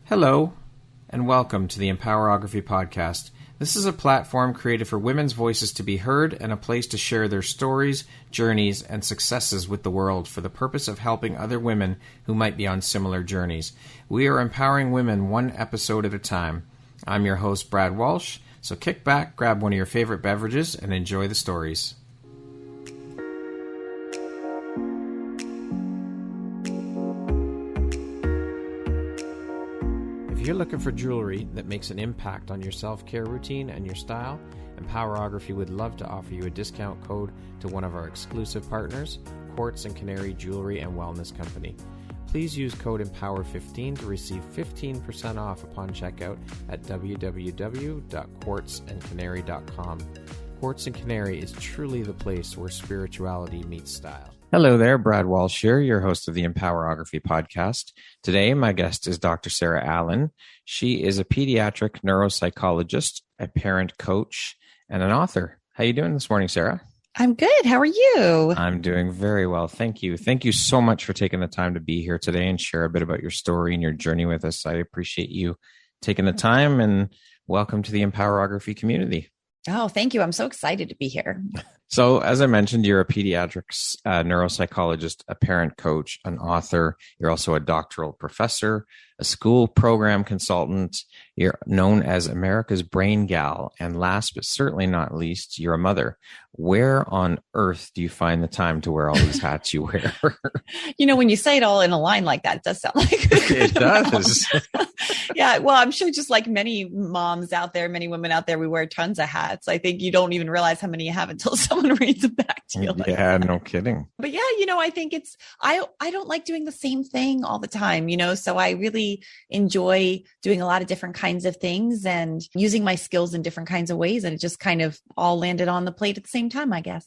Hello, and welcome to the Empowerography Podcast. This is a platform created for women's voices to be heard and a place to share their stories, journeys, and successes with the world for the purpose of helping other women who might be on similar journeys. We are empowering women one episode at a time. I'm your host, Brad Walsh, so kick back, grab one of your favorite beverages, and enjoy the stories. If you're looking for jewelry that makes an impact on your self-care routine and your style, Empowerography would love to offer you a discount code to one of our exclusive partners, Quartz and Canary Jewelry and Wellness Company. Please use code EMPOWER15 to receive 15% off upon checkout at www.quartzandcanary.com. Quartz and Canary is truly the place where spirituality meets style. Hello there, Brad Walsh here, your host of the Empowerography Podcast. Today, my guest is Dr. Sarah Allen. She is a pediatric neuropsychologist, a parent coach, and an author. How are you doing this morning, Sarah? I'm good. How are you? I'm doing very well. Thank you. Thank you so much for taking the time to be here today and share a bit about your story and your journey with us. I appreciate you taking the time, and welcome to the Empowerography community. Oh, thank you. I'm so excited to be here. So, as I mentioned, you're a pediatrics neuropsychologist, a parent coach, an author. You're also a doctoral professor, a school program consultant. You're known as America's Brain Gal. And last but certainly not least, you're a mother. Where on earth do you find the time to wear all these hats you wear? You know, when you say it all in a line like that, it does sound like it does. Yeah. Well, I'm sure just like many moms out there, many women out there, we wear tons of hats. I think you don't even realize how many you have until someone reads it back to you. Yeah, no kidding. But yeah, you know, I think I don't like doing the same thing all the time, you know, so I really enjoy doing a lot of different kinds of things and using my skills in different kinds of ways. And it just kind of all landed on the plate at the same time, I guess.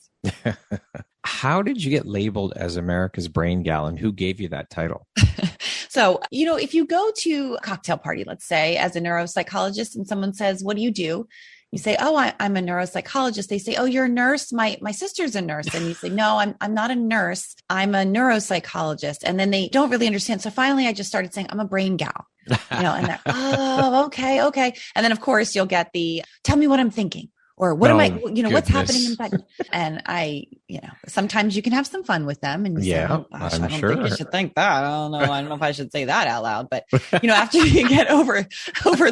How did you get labeled as America's Brain Gal, and who gave you that title? So, you know, if you go to a cocktail party, let's say, as a neuropsychologist, and someone says, "What do you do?" You say, "Oh, I'm a neuropsychologist." They say, "Oh, you're a nurse. My sister's a nurse." And you say, "No, I'm not a nurse. I'm a neuropsychologist." And then they don't really understand. So finally, I just started saying, "I'm a brain gal." You know, and they're, "Oh, okay. And then of course you'll get the, "Tell me what I'm thinking." Or what am I, you know, what's happening inside? And sometimes you can have some fun with them and say, "Oh gosh, I don't think you should think that. I don't know if I should say that out loud." But, you know, after you get over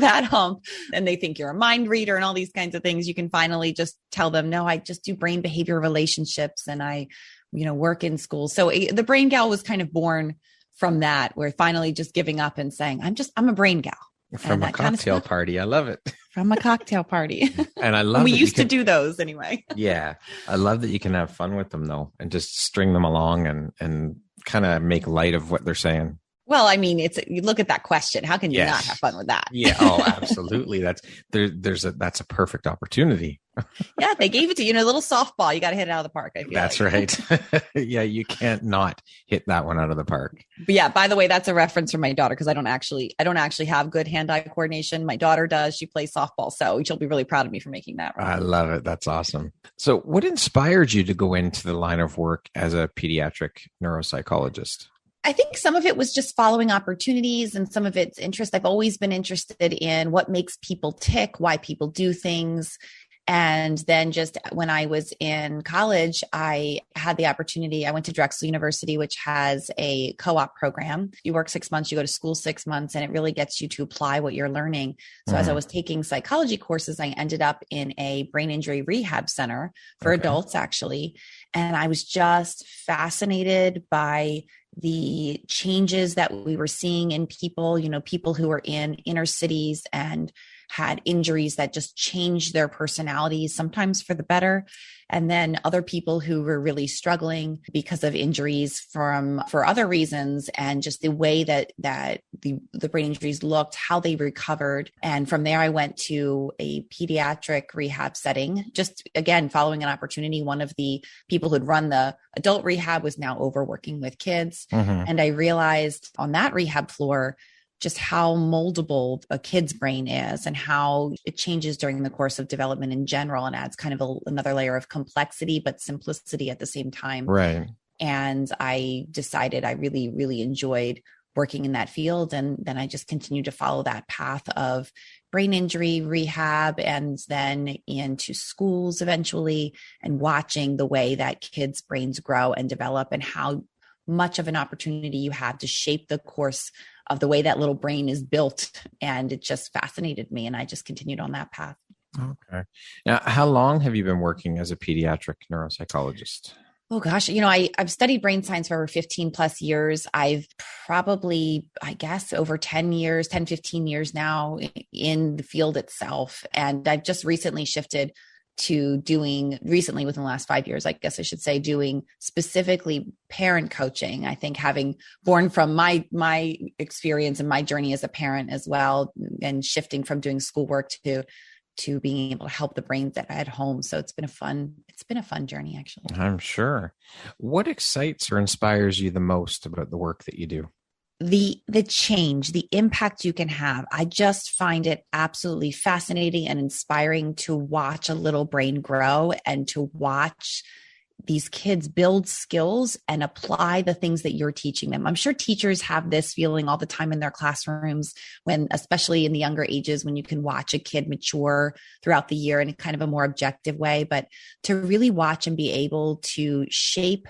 that hump and they think you're a mind reader and all these kinds of things, you can finally just tell them, "No, I just do brain behavior relationships and I, you know, work in school." So the brain gal was kind of born from that. We're finally just giving up and saying, I'm a brain gal. From a cocktail party. I love it. From a cocktail party. And I love we used to do those anyway. Yeah. I love that you can have fun with them though, and just string them along and kind of make light of what they're saying. Well, I mean, you look at that question. How can you not have fun with that? Yeah. Oh, absolutely. That's a perfect opportunity. Yeah. They gave it to you, a little softball. You got to hit it out of the park. I feel that's right. Yeah. You can't not hit that one out of the park. But yeah, by the way, that's a reference from my daughter, because I don't actually have good hand-eye coordination. My daughter does. She plays softball. So she'll be really proud of me for making that. I love it. That's awesome. So what inspired you to go into the line of work as a pediatric neuropsychologist? I think some of it was just following opportunities, and some of it's interest. I've always been interested in what makes people tick, why people do things. And then just when I was in college, I had the opportunity. I went to Drexel University, which has a co-op program. You work 6 months, you go to school 6 months, and it really gets you to apply what you're learning. So as I was taking psychology courses, I ended up in a brain injury rehab center for adults, actually. And I was just fascinated by the changes that we were seeing in people, you know, people who were in inner cities and had injuries that just changed their personalities, sometimes for the better. And then other people who were really struggling because of injuries for other reasons, and just the way that the brain injuries looked, how they recovered. And from there, I went to a pediatric rehab setting, just again, following an opportunity. One of the people who'd run the adult rehab was now over working with kids. And I realized on that rehab floor, just how moldable a kid's brain is and how it changes during the course of development in general, and adds kind of another layer of complexity, but simplicity at the same time. Right. And I decided I really, really enjoyed working in that field. And then I just continued to follow that path of brain injury rehab and then into schools eventually, and watching the way that kids' brains grow and develop and how much of an opportunity you have to shape the course of the way that little brain is built. And it just fascinated me. And I just continued on that path. Okay. Now, how long have you been working as a pediatric neuropsychologist? Oh gosh, I've studied brain science for over 15 plus years. I've probably, I guess, over 10 years, 10, 15 years now in the field itself. And I've just recently shifted to recently within the last 5 years, I guess I should say, doing specifically parent coaching. I think having born from my experience and my journey as a parent as well, and shifting from doing schoolwork to being able to help the brains that at home. So it's been a fun journey, actually. I'm sure. What excites or inspires you the most about the work that you do? The change, the impact you can have. I just find it absolutely fascinating and inspiring to watch a little brain grow and to watch these kids build skills and apply the things that you're teaching them. I'm sure teachers have this feeling all the time in their classrooms when, especially in the younger ages, when you can watch a kid mature throughout the year in kind of a more objective way, but to really watch and be able to shape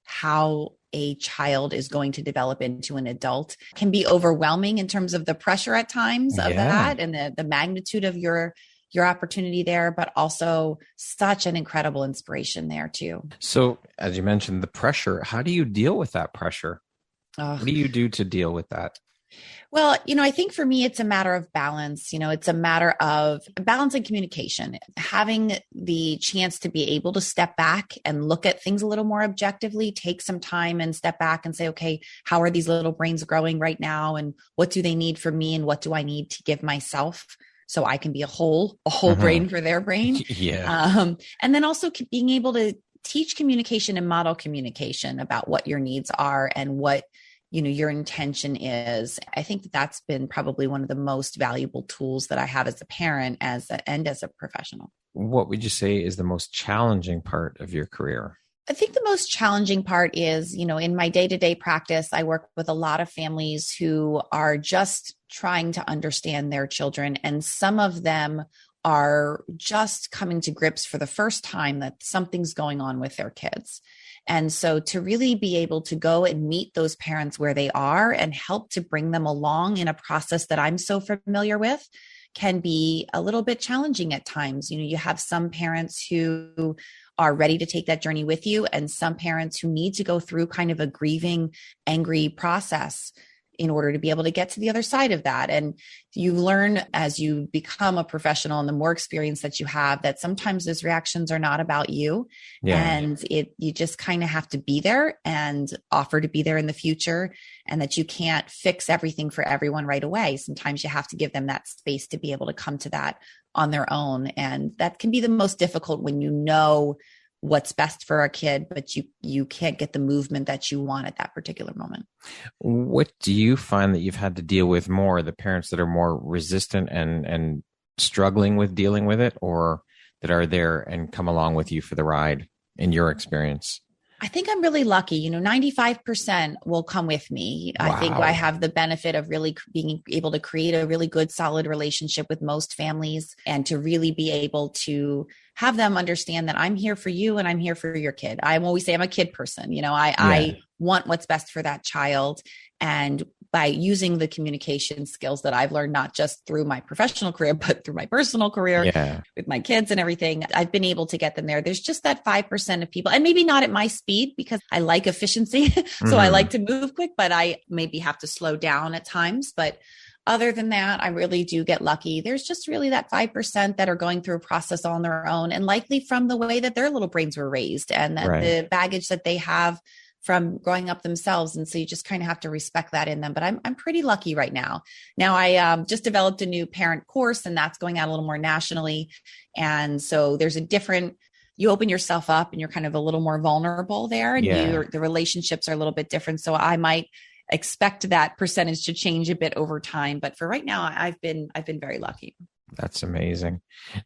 how a child is going to develop into an adult can be overwhelming in terms of the pressure at times of that and the magnitude of your opportunity there, but also such an incredible inspiration there too. So as you mentioned, the pressure, how do you deal with that pressure? What do you do to deal with that? Well, I think for me, it's a matter of balance. It's a matter of balance and communication, having the chance to be able to step back and look at things a little more objectively, take some time and step back and say, okay, how are these little brains growing right now? And what do they need from me? And what do I need to give myself so I can be a whole brain for their brain? Yeah. And then also being able to teach communication and model communication about what your needs are and what your intention is. I think that that's been probably one of the most valuable tools that I have as a parent and as a professional. What would you say is the most challenging part of your career? I think the most challenging part is, in my day-to-day practice, I work with a lot of families who are just trying to understand their children. And some of them are just coming to grips for the first time that something's going on with their kids. And so to really be able to go and meet those parents where they are and help to bring them along in a process that I'm so familiar with can be a little bit challenging at times. You have some parents who are ready to take that journey with you, and some parents who need to go through kind of a grieving, angry process in order to be able to get to the other side of that. And you learn as you become a professional and the more experience that you have, that sometimes those reactions are not about you. Yeah. And you just kind of have to be there and offer to be there in the future, and that you can't fix everything for everyone right away. Sometimes you have to give them that space to be able to come to that on their own. And that can be the most difficult when you know what's best for a kid, but you can't get the movement that you want at that particular moment. What do you find that you've had to deal with more, the parents that are more resistant and struggling with dealing with it, or that are there and come along with you for the ride in your experience? I think I'm really lucky. 95% will come with me. Wow. I think I have the benefit of really being able to create a really good, solid relationship with most families, and to really be able to have them understand that I'm here for you and I'm here for your kid. I always say I'm a kid person. I want what's best for that child. And by using the communication skills that I've learned, not just through my professional career, but through my personal career with my kids and everything, I've been able to get them there. There's just that 5% of people, and maybe not at my speed because I like efficiency. So I like to move quick, but I maybe have to slow down at times. But other than that, I really do get lucky. There's just really that 5% that are going through a process on their own, and likely from the way that their little brains were raised and that the baggage that they have from growing up themselves. And so you just kind of have to respect that in them. But I'm pretty lucky right now. Now I just developed a new parent course, and that's going out a little more nationally. And so there's you open yourself up and you're kind of a little more vulnerable there, and the relationships are a little bit different. So I might expect that percentage to change a bit over time. But for right now, I've been very lucky. That's amazing.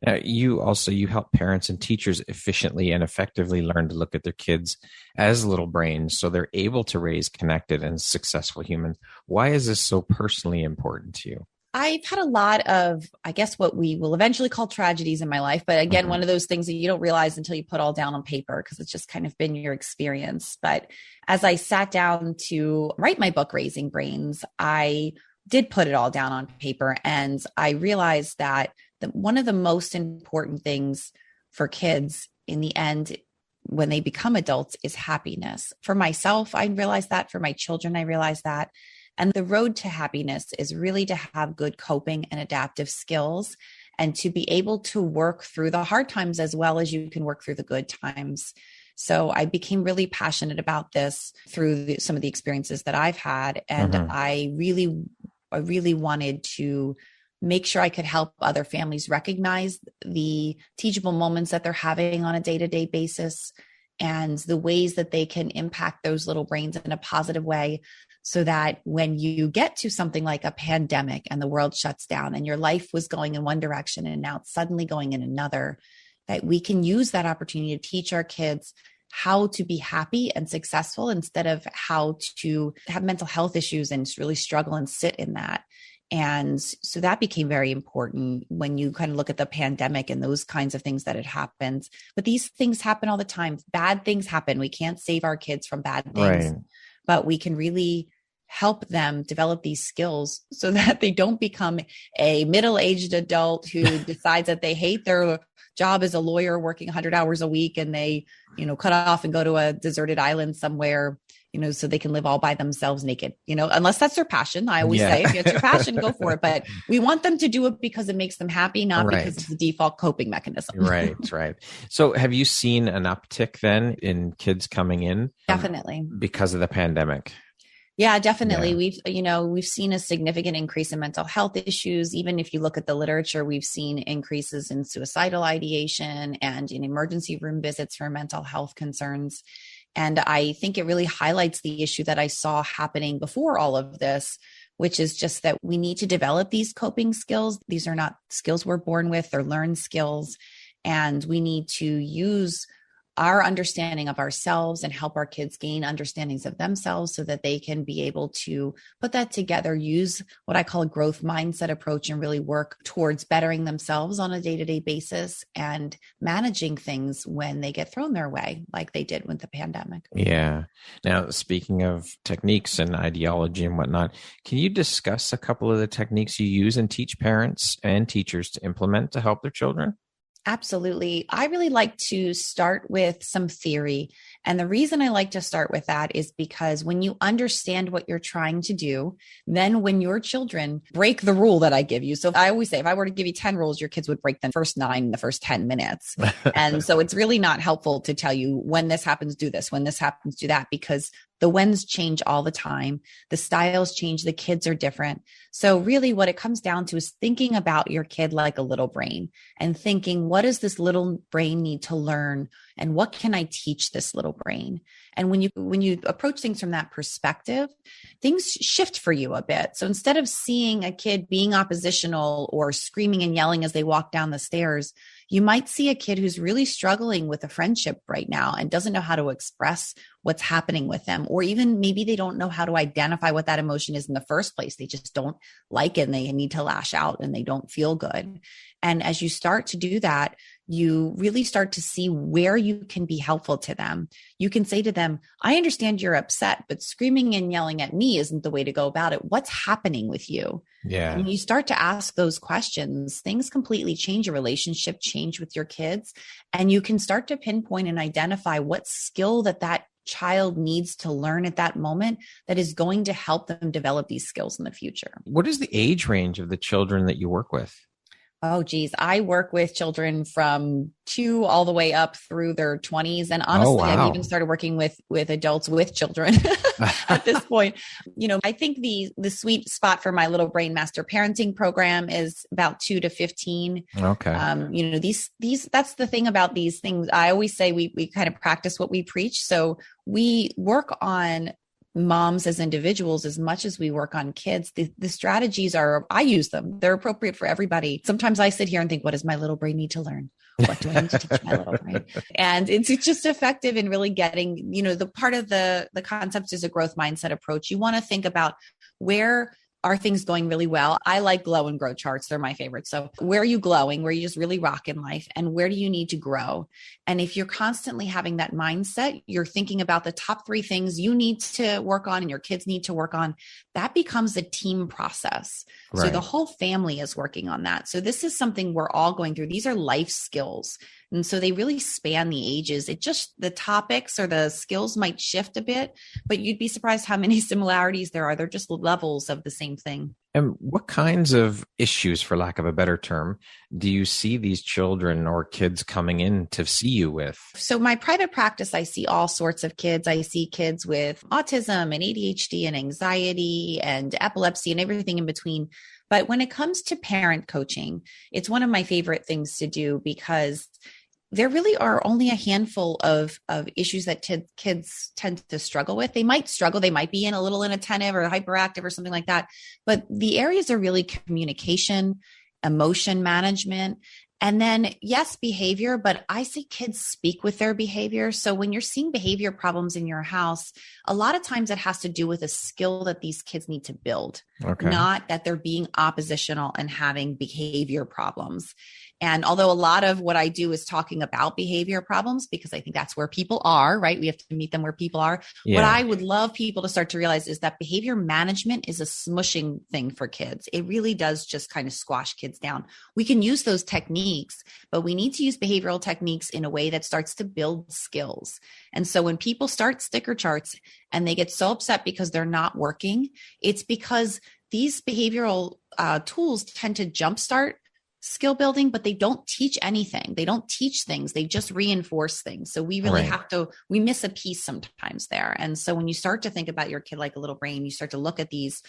Now, you help parents and teachers efficiently and effectively learn to look at their kids as little brains so they're able to raise connected and successful humans. Why is this so personally important to you? I've had a lot of, I guess, what we will eventually call tragedies in my life. But again, one of those things that you don't realize until you put all down on paper because it's just kind of been your experience. But as I sat down to write my book, Raising Brains, I did put it all down on paper. And I realized that one of the most important things for kids in the end, when they become adults, is happiness. For myself, I realized that. For my children, I realized that. And the road to happiness is really to have good coping and adaptive skills and to be able to work through the hard times as well as you can work through the good times. So I became really passionate about this through some of the experiences that I've had. And I really wanted to make sure I could help other families recognize the teachable moments that they're having on a day-to-day basis and the ways that they can impact those little brains in a positive way, so that when you get to something like a pandemic and the world shuts down and your life was going in one direction and now it's suddenly going in another, that we can use that opportunity to teach our kids how to be happy and successful instead of how to have mental health issues and really struggle and sit in that. And so that became very important when you kind of look at the pandemic and those kinds of things that had happened. But these things happen all the time. Bad things happen. We can't save our kids from bad things, right, but we can really help them develop these skills so that they don't become a middle-aged adult who decides that they hate their job as a lawyer working 100 hours a week and they, cut off and go to a deserted island somewhere, so they can live all by themselves naked, unless that's their passion. I always say, if it's your passion, go for it. But we want them to do it because it makes them happy, not because it's the default coping mechanism. Right. So have you seen an uptick then in kids coming in? Definitely. Because of the pandemic? Yeah, definitely. Yeah. We've seen a significant increase in mental health issues. Even if you look at the literature, we've seen increases in suicidal ideation and in emergency room visits for mental health concerns. And I think it really highlights the issue that I saw happening before all of this, which is just that we need to develop these coping skills. These are not skills we're born with, they're learned skills. And we need to use our understanding of ourselves and help our kids gain understandings of themselves so that they can be able to put that together, use what I call a growth mindset approach and really work towards bettering themselves on a day-to-day basis and managing things when they get thrown their way, like they did with the pandemic. Yeah. Now, speaking of techniques and ideology and whatnot, can you discuss a couple of the techniques you use and teach parents and teachers to implement to help their children? Absolutely. I really like to start with some theory. And the reason I like to start with that is because when you understand what you're trying to do, then when your children break the rule that I give you. So I always say, if I were to give you 10 rules, your kids would break the first 9 in the first 10 minutes. And so it's really not helpful to tell you when this happens, do this, when this happens, do that, because the whens change all the time. The styles change. The kids are different. So really what it comes down to is thinking about your kid like a little brain and thinking, what does this little brain need to learn? And what can I teach this little brain? And when you approach things from that perspective, things shift for you a bit. So instead of seeing a kid being oppositional or screaming and yelling as they walk down the stairs, you might see a kid who's really struggling with a friendship right now and doesn't know how to express what's happening with them, or even maybe they don't know how to identify what that emotion is in the first place. They just don't like it and they need to lash out and they don't feel good. And as you start to do that, you really start to see where you can be helpful to them. You can say to them, I understand you're upset, but screaming and yelling at me isn't the way to go about it. What's happening with you? Yeah. And you start to ask those questions, things completely change. Your relationship change with your kids. And you can start to pinpoint and identify what skill that child needs to learn at that moment that is going to help them develop these skills in the future. What is the age range of the children that you work with? Oh, geez. I work with children from 2 all the way up through their 20s. And honestly, I've even started working with adults with children at this point. I think the sweet spot for my Little Brain Master Parenting program is about 2 to 15. Okay. That's the thing about these things. I always say we kind of practice what we preach. So we work on moms as individuals, as much as we work on kids, the strategies I use them. They're appropriate for everybody. Sometimes I sit here and think, what does my little brain need to learn? What do I need to teach my little brain? And it's just effective in really getting, the part of the concept is a growth mindset approach. You want to think about where are things going really well? I like glow and grow charts. They're my favorite. So where are you glowing? Where are you just really rocking life? And where do you need to grow? And if you're constantly having that mindset, you're thinking about the top 3 things you need to work on and your kids need to work on. That becomes a team process. Right. So the whole family is working on that. So this is something we're all going through. These are life skills. And so they really span the ages. The topics or the skills might shift a bit, but you'd be surprised how many similarities there are. They're just levels of the same thing. And what kinds of issues, for lack of a better term, do you see these children or kids coming in to see you with? So my private practice, I see all sorts of kids. I see kids with autism and ADHD and anxiety and epilepsy and everything in between. But when it comes to parent coaching, it's one of my favorite things to do because there really are only a handful of issues that kids tend to struggle with. They might struggle. They might be a little inattentive or hyperactive or something like that. But the areas are really communication, emotion management, and then, yes, behavior, but I see kids speak with their behavior. So when you're seeing behavior problems in your house, a lot of times it has to do with a skill that these kids need to build, not that they're being oppositional and having behavior problems. And although a lot of what I do is talking about behavior problems, because I think that's where people are, right? We have to meet them where people are. Yeah. What I would love people to start to realize is that behavior management is a smushing thing for kids. It really does just kind of squash kids down. We can use those techniques, but we need to use behavioral techniques in a way that starts to build skills. And so when people start sticker charts and they get so upset because they're not working, it's because these behavioral tools tend to jumpstart skill building, but they don't teach anything. They don't teach things. They just reinforce things. So we really we miss a piece sometimes there. And so when you start to think about your kid like a little brain, you start to look at these,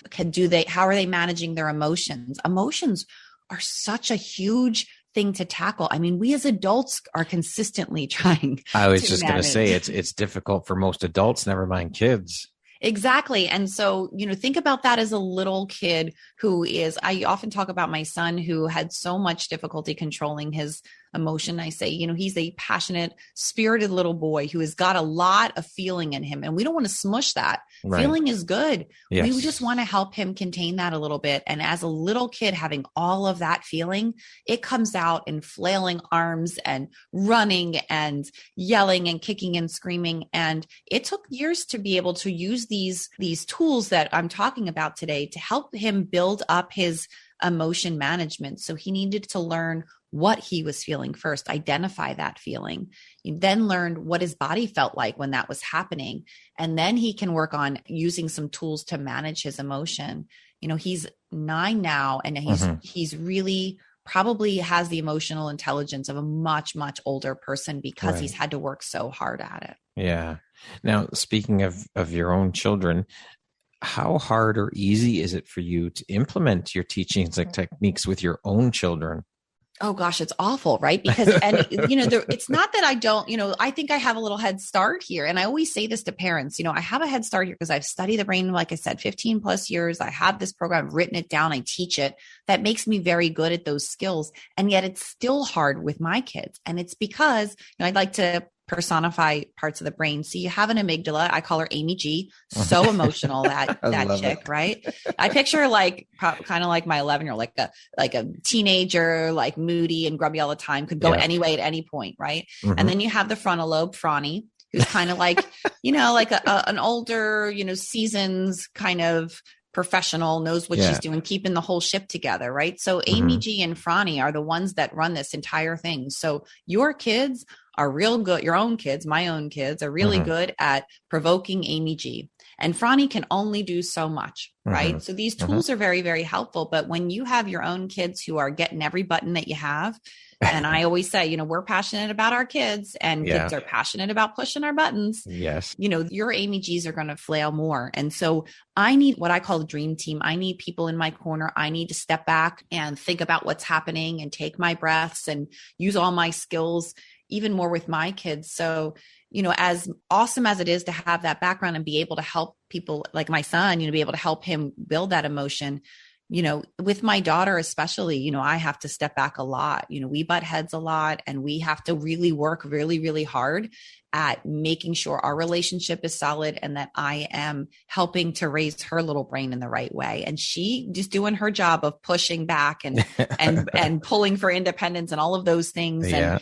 how are they managing their emotions? Emotions are such a huge thing to tackle. I mean, we as adults are consistently trying. I was just going to say it's difficult for most adults, never mind kids. Exactly. And so, think about that as a little kid I often talk about my son who had so much difficulty controlling his emotion. I say, he's a passionate, spirited little boy who has got a lot of feeling in him. And we don't want to smush that. Right. Feeling is good. Yes. We just want to help him contain that a little bit. And as a little kid having all of that feeling, it comes out in flailing arms and running and yelling and kicking and screaming. And it took years to be able to use these tools that I'm talking about today to help him build up his emotion management. So he needed to learn what he was feeling first, identify that feeling. He then learned what his body felt like when that was happening. And then he can work on using some tools to manage his emotion. He's 9 now, and he's really probably has the emotional intelligence of a much, much older person because he's had to work so hard at it. Yeah. Now, speaking of your own children, how hard or easy is it for you to implement your teachings and techniques with your own children? Oh gosh, it's awful, right? Because, it's not that I don't, I think I have a little head start here. And I always say this to parents, I have a head start here because I've studied the brain, like I said, 15 plus years. I have this program, I've written it down, I teach it. That makes me very good at those skills. And yet it's still hard with my kids. And it's because, I'd like to personify parts of the brain. So you have an amygdala. I call her Amy G. So emotional, that chick, right? I picture kind of like my 11-year-old, like a teenager, like moody and grumpy all the time, could go any way at any point, right? Mm-hmm. And then you have the frontal lobe, Franny, who's kind of like, like an older, seasons kind of professional, knows what she's doing, keeping the whole ship together, right? So Amy G and Franny are the ones that run this entire thing. So your kids are real good. Your own kids, my own kids, are really good at provoking Amy G. And Franny can only do so much, right? So these tools are very, very helpful. But when you have your own kids who are getting every button that you have, and I always say, we're passionate about our kids, and kids are passionate about pushing our buttons. Yes. Your Amy G's are going to flail more. And so I need what I call a dream team. I need people in my corner. I need to step back and think about what's happening and take my breaths and use all my skills even more with my kids. So, as awesome as it is to have that background and be able to help people like my son, be able to help him build that emotion, with my daughter, especially, I have to step back a lot. We butt heads a lot, and we have to really work really, really hard at making sure our relationship is solid and that I am helping to raise her little brain in the right way. And she just doing her job of pushing back and pulling for independence and all of those things. Yeah. And,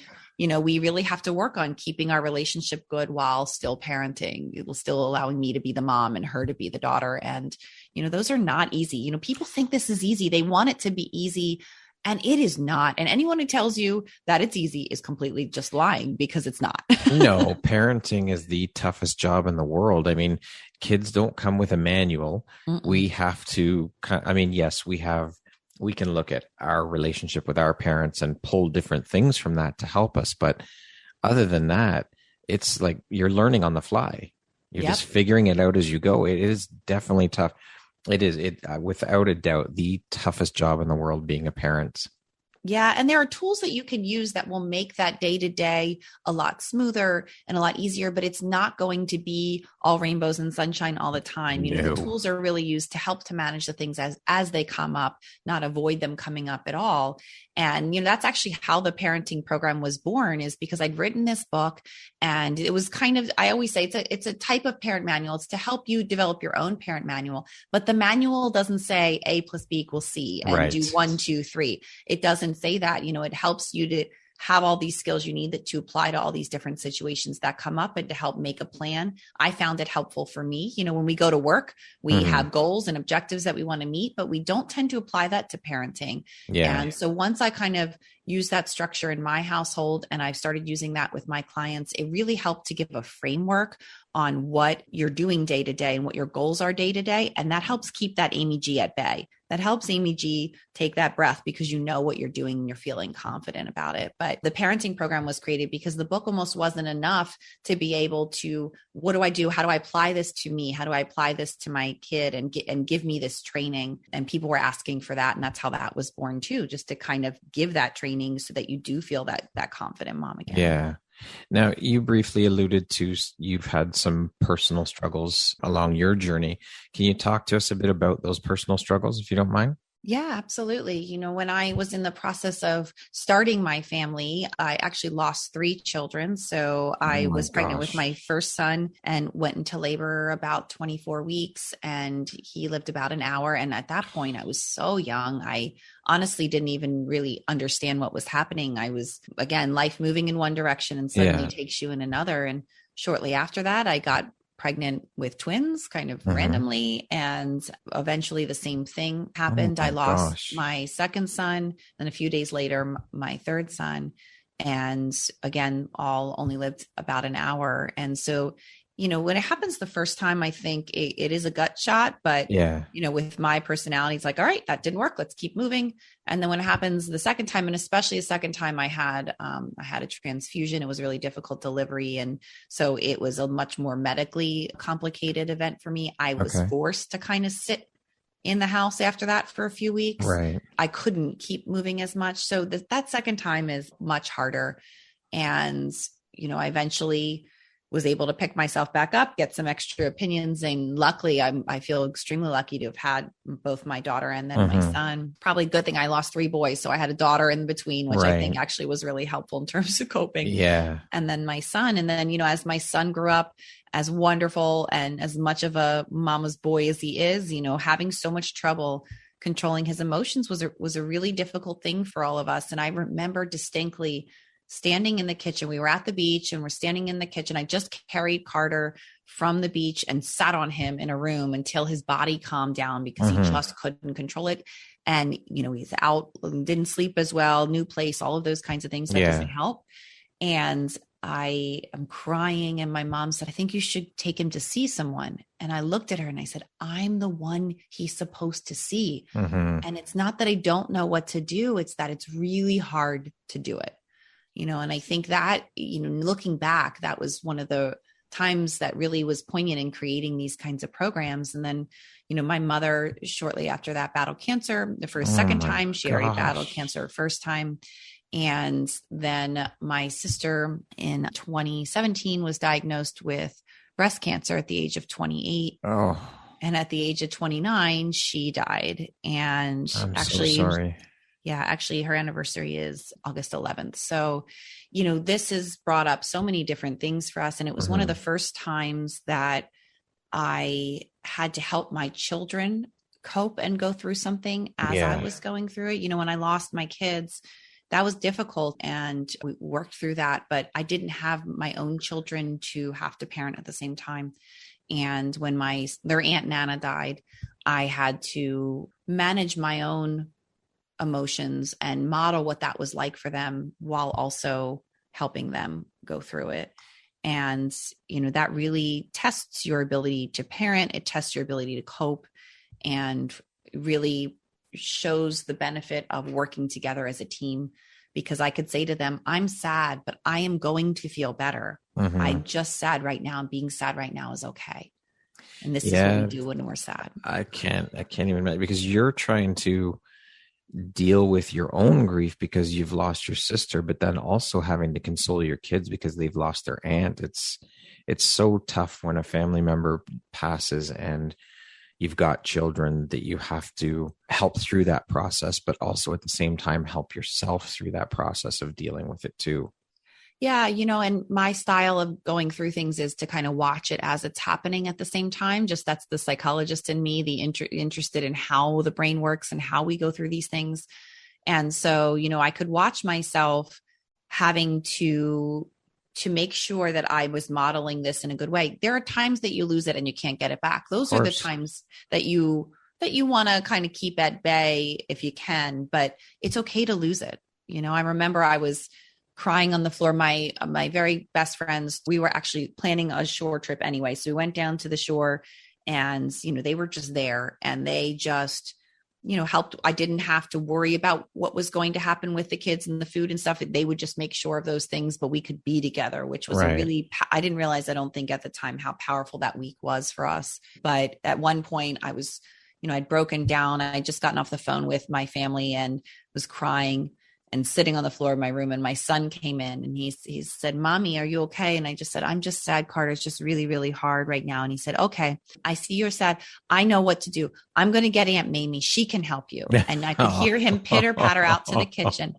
we really have to work on keeping our relationship good while still parenting, still allowing me to be the mom and her to be the daughter. And, those are not easy. People think this is easy. They want it to be easy, and it is not. And anyone who tells you that it's easy is completely just lying, because it's not. No, parenting is the toughest job in the world. I mean, kids don't come with a manual. Mm-mm. We have to, yes, we can look at our relationship with our parents and pull different things from that to help us. But other than that, it's like you're learning on the fly. You're just figuring it out as you go. It is definitely tough. It is, without a doubt, the toughest job in the world, being a parent. Yeah. And there are tools that you can use that will make that day-to-day a lot smoother and a lot easier, but it's not going to be all rainbows and sunshine all the time. The tools are really used to help to manage the things as they come up, not avoid them coming up at all. And, that's actually how the parenting program was born, is because I'd written this book, and it was kind of, I always say it's a type of parent manual. It's to help you develop your own parent manual, but the manual doesn't say A plus B equals C and do 1, 2, 3. It doesn't say that. It helps you to have all these skills you need to apply to all these different situations that come up and to help make a plan. I found it helpful for me. When we go to work, we have goals and objectives that we want to meet, but we don't tend to apply that to parenting. Yeah. And so once I kind of use that structure in my household, and I've started using that with my clients, it really helped to give a framework on what you're doing day to day and what your goals are day to day. And that helps keep that Amy G at bay. That helps Amy G take that breath, because you know what you're doing and you're feeling confident about it. But the parenting program was created because the book almost wasn't enough to be able to, what do I do? How do I apply this to me? How do I apply this to my kid and give me this training? And people were asking for that. And that's how that was born too, just to kind of give that training so that you do feel that confident mom again. Yeah. Now, you briefly alluded to you've had some personal struggles along your journey. Can you talk to us a bit about those personal struggles, if you don't mind? Yeah, absolutely. When I was in the process of starting my family, I actually lost 3 children. So I was pregnant with my first son and went into labor about 24 weeks, and he lived about an hour. And at that point, I was so young. I honestly didn't even really understand what was happening. I was, again, life moving in one direction and suddenly takes you in another. And shortly after that, I got pregnant with twins kind of randomly. And eventually the same thing happened. I lost my second son. Then a few days later, my third son. And again, all only lived about an hour. And so, when it happens the first time, I think it is a gut shot, but with my personality, it's like, all right, that didn't work. Let's keep moving. And then when it happens the second time, and especially the second time I had a transfusion, it was a really difficult delivery. And so it was a much more medically complicated event for me. I was forced to kind of sit in the house after that for a few weeks. Right. I couldn't keep moving as much. So that second time is much harder. And, I eventually was able to pick myself back up, get some extra opinions. And luckily, I feel extremely lucky to have had both my daughter and then my son. Probably a good thing I lost 3 boys. So I had a daughter in between, which I think actually was really helpful in terms of coping. Yeah. And then my son. And then, as my son grew up, as wonderful and as much of a mama's boy as he is, having so much trouble controlling his emotions was a really difficult thing for all of us. And I remember distinctly standing in the kitchen. We were at the beach and we're standing in the kitchen. I just carried Carter from the beach and sat on him in a room until his body calmed down, because he just couldn't control it. And, he's out, didn't sleep as well, new place, all of those kinds of things. That doesn't help. And I am crying. And my mom said, I think you should take him to see someone. And I looked at her and I said, I'm the one he's supposed to see. And it's not that I don't know what to do. It's that it's really hard to do it. And I think that, looking back, that was one of the times that really was poignant in creating these kinds of programs. And then, my mother, shortly after that, battled cancer for a second time. She already battled cancer first time. And then my sister in 2017 was diagnosed with breast cancer at the age of 28. Oh, And at the age of 29, she died. And I'm actually, so sorry. yeah, actually her anniversary is August 11th. So, this has brought up so many different things for us. And it was one of the first times that I had to help my children cope and go through something as I was going through it. When I lost my kids, that was difficult and we worked through that, but I didn't have my own children to have to parent at the same time. And when their Aunt Nana died, I had to manage my own emotions and model what that was like for them while also helping them go through it. And, that really tests your ability to parent. It tests your ability to cope and really shows the benefit of working together as a team, because I could say to them, I'm sad, but I am going to feel better. I'm just sad right now. And being sad right now is okay. And this is what we do when we're sad. I can't even imagine, because you're trying to deal with your own grief because you've lost your sister, but then also having to console your kids because they've lost their aunt. It's so tough when a family member passes and you've got children that you have to help through that process, but also at the same time, help yourself through that process of dealing with it too. Yeah. And my style of going through things is to kind of watch it as it's happening at the same time. Just that's the psychologist in me, the interested in how the brain works and how we go through these things. And so, I could watch myself having to make sure that I was modeling this in a good way. There are times that you lose it and you can't get it back. Those are the times that you want to kind of keep at bay if you can, but it's okay to lose it. I remember I was crying on the floor. My very best friends, we were actually planning a shore trip anyway. So we went down to the shore and, they were just there and they just, helped. I didn't have to worry about what was going to happen with the kids and the food and stuff. They would just make sure of those things, but we could be together, which was I didn't realize, I don't think at the time, how powerful that week was for us. But at one point I was, I'd broken down. I just gotten off the phone with my family and was crying and sitting on the floor of my room. And my son came in and he said, Mommy, are you okay? And I just said, I'm just sad, Carter. It's just really, really hard right now. And he said, okay, I see you're sad. I know what to do. I'm going to get Aunt Mamie. She can help you. And I could hear him pitter patter out to the kitchen.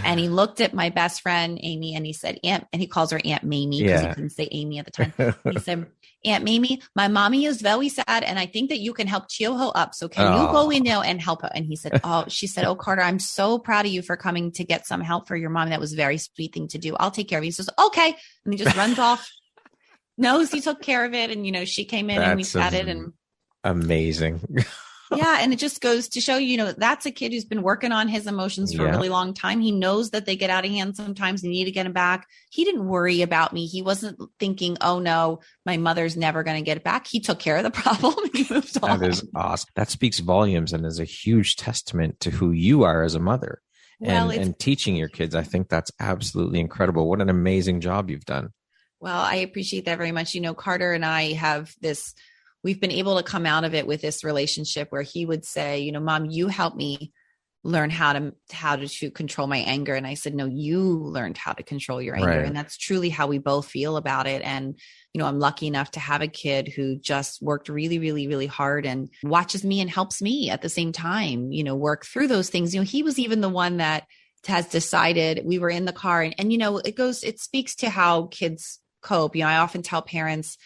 And he looked at my best friend, Amy, and he said, and he calls her Aunt Mamie because he couldn't say Amy at the time. He said, Aunt Mamie, my mommy is very sad. And I think that you can help cheer her up. So can you go in there and help her? And he said, she said, oh, Carter, I'm so proud of you for coming to get some help for your mom. That was a very sweet thing to do. I'll take care of you. He says, okay. And he just runs off, knows he took care of it. And, she came in and we chatted and amazing. Yeah. And it just goes to show, that's a kid who's been working on his emotions for a really long time. He knows that they get out of hand sometimes. You need to get him back. He didn't worry about me. He wasn't thinking, oh no, my mother's never going to get it back. He took care of the problem and he moved on. That is awesome. That speaks volumes and is a huge testament to who you are as a mother and teaching your kids. I think that's absolutely incredible. What an amazing job you've done. Well, I appreciate that very much. Carter and I have we've been able to come out of it with this relationship where he would say, Mom, you helped me learn how to control my anger. And I said, no, you learned how to control your anger. Right. And that's truly how we both feel about it. And, I'm lucky enough to have a kid who just worked really, really, really hard and watches me and helps me at the same time, work through those things. He was even the one that has decided. We were in the car and it speaks to how kids cope. I often tell parents,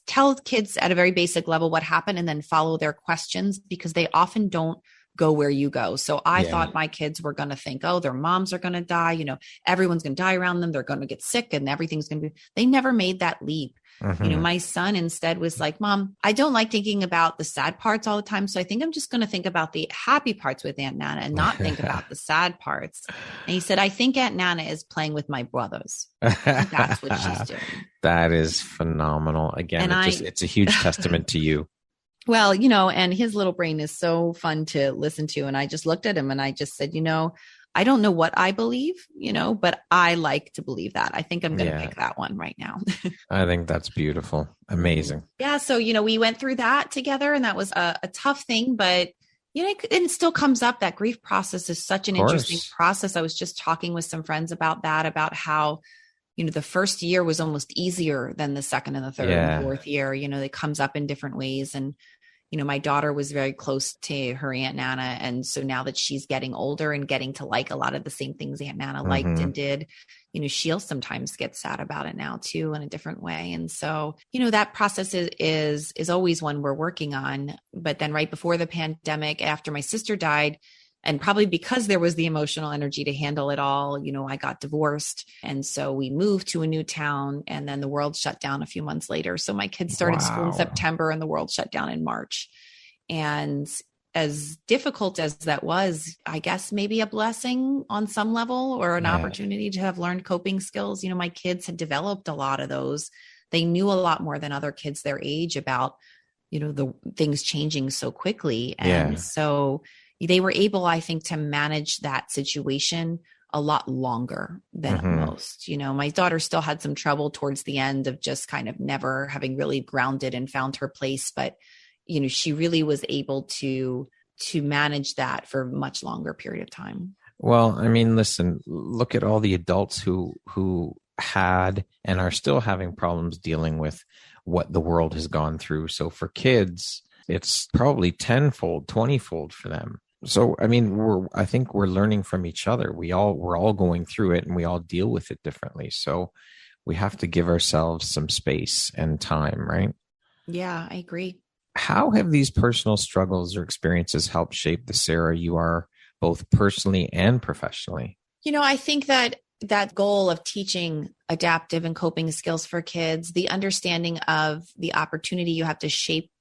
tell kids at a very basic level what happened and then follow their questions because they often don't go where you go. So I thought my kids were going to think, oh, their moms are going to die. Everyone's going to die around them. They're going to get sick and everything's going to be, they never made that leap. Mm-hmm. My son instead was like, Mom, I don't like thinking about the sad parts all the time. So I think I'm just going to think about the happy parts with Aunt Nana and not think about the sad parts. And he said, I think Aunt Nana is playing with my brothers. That's what she's doing. That is phenomenal. Again, it's a huge testament to you. Well, and his little brain is so fun to listen to. And I just looked at him and I just said, I don't know what I believe, but I like to believe that. I think I'm going to pick that one right now. I think that's beautiful. Amazing. Yeah. So, we went through that together and that was a tough thing, but And it still comes up. That grief process is such an Of interesting course. process. I was just talking with some friends about that, about how, the first year was almost easier than the second and the third and Yeah. fourth year. It comes up in different ways. And, my daughter was very close to her Aunt Nana. And so now that she's getting older and getting to like a lot of the same things Aunt Nana liked and did, she'll sometimes get sad about it now too, in a different way. And so, that process is always one we're working on. But then right before the pandemic, after my sister died, and probably because there was the emotional energy to handle it all, I got divorced. And so we moved to a new town, and then the world shut down a few months later. So my kids started school in September and the world shut down in March. And as difficult as that was, I guess maybe a blessing on some level, or an opportunity to have learned coping skills. My kids had developed a lot of those. They knew a lot more than other kids their age about, the things changing so quickly. And so they were able, I think, to manage that situation a lot longer than most. My daughter still had some trouble towards the end of just kind of never having really grounded and found her place. But, she really was able to manage that for a much longer period of time. Well, I mean, listen, look at all the adults who had and are still having problems dealing with what the world has gone through. So for kids, it's probably tenfold, 20-fold for them. So, I mean, I think we're learning from each other. We're all going through it, and we all deal with it differently. So we have to give ourselves some space and time, right? Yeah, I agree. How have these personal struggles or experiences helped shape the Sarah you are, both personally and professionally? I think that goal of teaching adaptive and coping skills for kids, the understanding of the opportunity you have to shape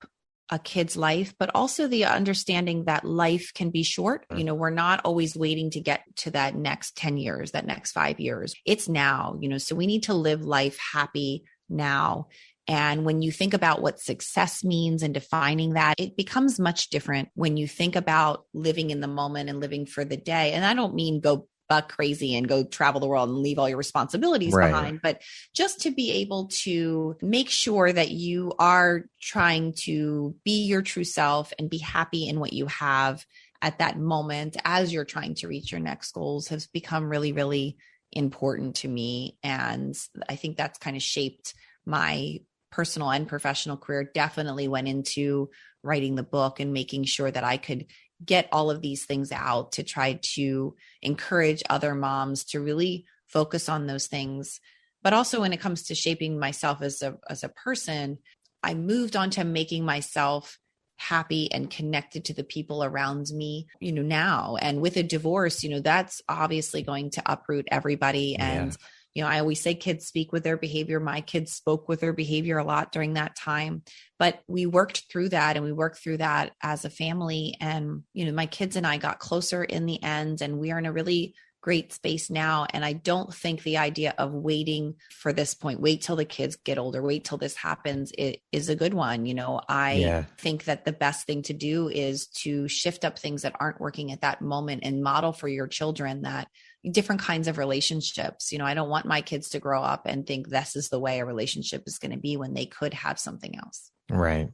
a kid's life, but also the understanding that life can be short. We're not always waiting to get to that next 10 years, that next 5 years. It's now, so we need to live life happy now. And when you think about what success means and defining that, it becomes much different when you think about living in the moment and living for the day. And I don't mean go buck crazy and go travel the world and leave all your responsibilities behind, but just to be able to make sure that you are trying to be your true self and be happy in what you have at that moment as you're trying to reach your next goals has become really, really important to me. And I think that's kind of shaped my personal and professional career. Definitely went into writing the book and making sure that I could get all of these things out to try to encourage other moms to really focus on those things. But also when it comes to shaping myself as a person, I moved on to making myself happy and connected to the people around me, now. And with a divorce, that's obviously going to uproot everybody. And I always say kids speak with their behavior. My kids spoke with their behavior a lot during that time, but we worked through that, and we worked through that as a family. And, my kids and I got closer in the end, and we are in a really great space now. And I don't think the idea of waiting for this point, wait till the kids get older, wait till this happens, it is a good one. I think that the best thing to do is to shift up things that aren't working at that moment and model for your children that different kinds of relationships. I don't want my kids to grow up and think this is the way a relationship is going to be when they could have something else. Right.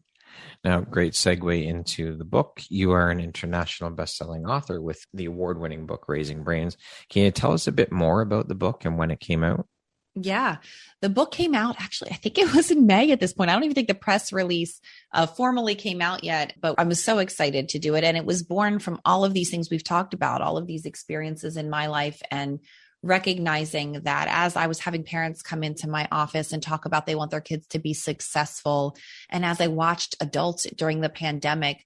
Now, great segue into the book. You are an international best-selling author with the award-winning book, Raising Brains. Can you tell us a bit more about the book and when it came out? Yeah, the book came out, actually, I think it was in May at this point. I don't even think the press release formally came out yet, but I was so excited to do it. And it was born from all of these things we've talked about, all of these experiences in my life, and recognizing that as I was having parents come into my office and talk about they want their kids to be successful. And as I watched adults during the pandemic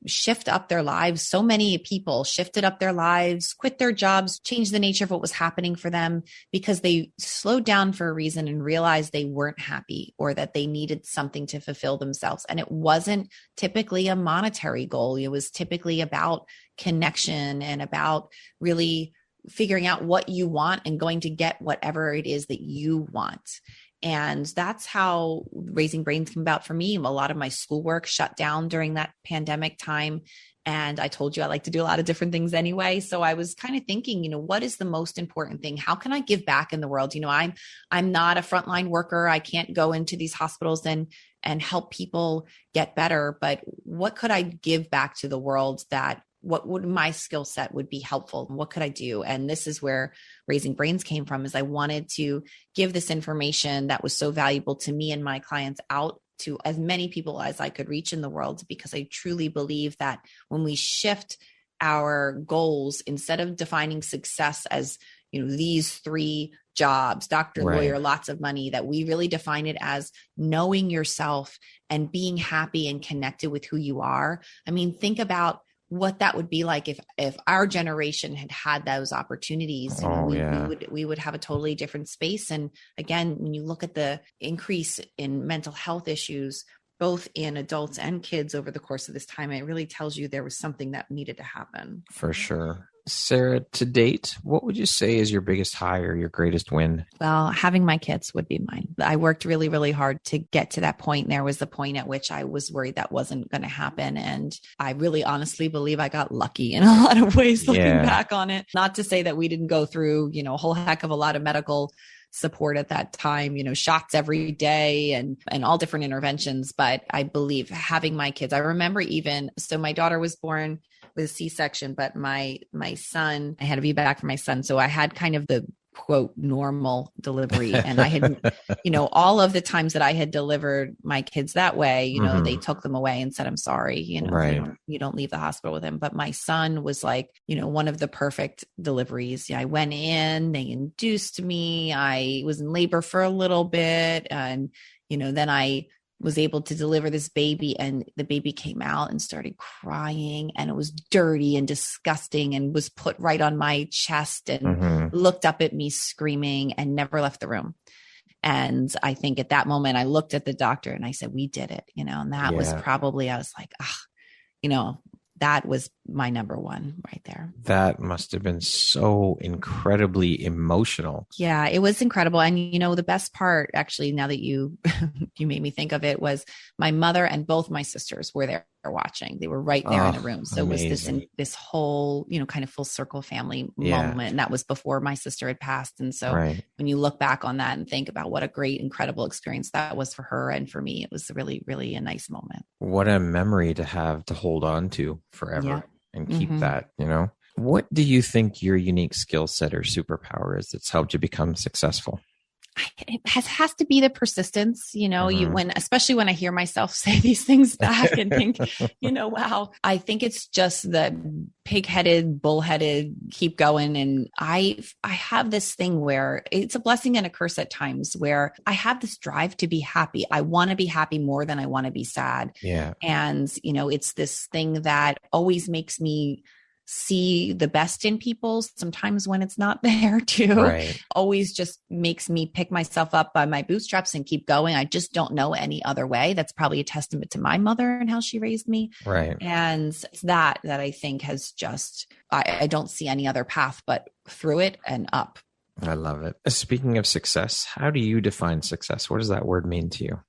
shift up their lives, so many people shifted up their lives, quit their jobs, changed the nature of what was happening for them because they slowed down for a reason and realized they weren't happy or that they needed something to fulfill themselves. And it wasn't typically a monetary goal. It was typically about connection and about really figuring out what you want and going to get whatever it is that you want. And that's how Raising Brains came about for me. A lot of my schoolwork shut down during that pandemic time. And I told you I like to do a lot of different things anyway. So I was kind of thinking, what is the most important thing? How can I give back in the world? I'm not a frontline worker. I can't go into these hospitals and help people get better. But what could I give back to the world what would my skill set would be helpful? What could I do? And this is where Raising Brains came from, is I wanted to give this information that was so valuable to me and my clients out to as many people as I could reach in the world, because I truly believe that when we shift our goals, instead of defining success as, these 3 jobs, doctor, lawyer, lots of money, that we really define it as knowing yourself and being happy and connected with who you are. I mean, think about what that would be like if our generation had those opportunities. We would have a totally different space. And again, when you look at the increase in mental health issues, both in adults and kids over the course of this time, it really tells you there was something that needed to happen. For sure. Sarah, to date, what would you say is your biggest high or your greatest win? Well, having my kids would be mine. I worked really, really hard to get to that point. And there was the point at which I was worried that wasn't going to happen. And I really honestly believe I got lucky in a lot of ways looking back on it. Not to say that we didn't go through, a whole heck of a lot of medical support at that time, shots every day and all different interventions. But I believe having my kids, I remember so my daughter was born with a C-section, but my son, I had a VBAC for my son. So I had kind of the quote normal delivery. And I had, all of the times that I had delivered my kids that way, they took them away and said, I'm sorry, you don't leave the hospital with him. But my son was like, one of the perfect deliveries. I went in, they induced me. I was in labor for a little bit. And, then I was able to deliver this baby, and the baby came out and started crying, and it was dirty and disgusting and was put right on my chest and looked up at me screaming and never left the room. And I think at that moment I looked at the doctor and I said, we did it, and that was probably, I was like, that was my number one right there. That must have been so incredibly emotional. Yeah, it was incredible. And, the best part, actually, now that you made me think of it, was my mother and both my sisters were there watching. They were right there in the room. So amazing. It was this whole, kind of full circle family moment. And that was before my sister had passed. And so when you look back on that and think about what a great, incredible experience that was for her and for me, it was really, really a nice moment. What a memory to have to hold on to forever and keep that, What do you think your unique skill set or superpower is that's helped you become successful? It has to be the persistence, especially when I hear myself say these things back and think, wow, I think it's just the pig-headed, bullheaded, keep going. And I have this thing where it's a blessing and a curse at times, where I have this drive to be happy. I want to be happy more than I want to be sad. Yeah. And, it's this thing that always makes me see the best in people sometimes when it's not there too. Always just makes me pick myself up by my bootstraps and keep going. I just don't know any other way. That's probably a testament to my mother and how she raised me. And it's that I think has just, I don't see any other path but through it and up. I love it. Speaking of success, how do you define success? What does that word mean to you?